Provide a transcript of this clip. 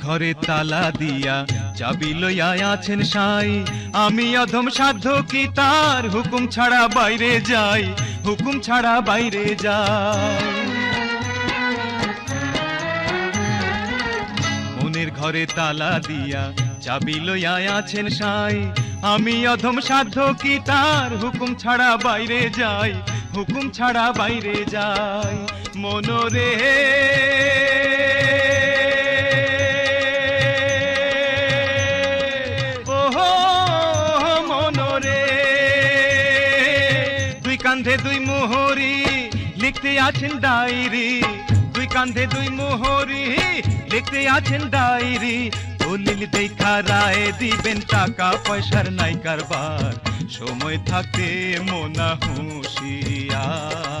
ঘরে তালা দিয়া চাবি লইয়া আছেন সাই, আমি অধম সাধ্য কি তার হুকুম ছাড়া বাইরে যাই, হুকুম ছাড়া বাইরে যাই। মনের ঘরে তালা দিয়া চাবি লইয়া আছেন সাই, আমি অধম সাধ্য কি তার হুকুম ছাড়া বাইরে যাই, হুকুম ছাড়া বাইরে যাই। মনোরে ওহো মনোরে, দুই কান্ধে দুই মোহরি লিখতে আছেন ডায়েরি, দুই কান্ধে দুই মোহরি লিখতে আছেন ডায়েরি। দলিল দেখা রায় দিবেন, টাকা পয়সার নাই কারবার, সময় থাকতে মোনা হুঁশিয়ার।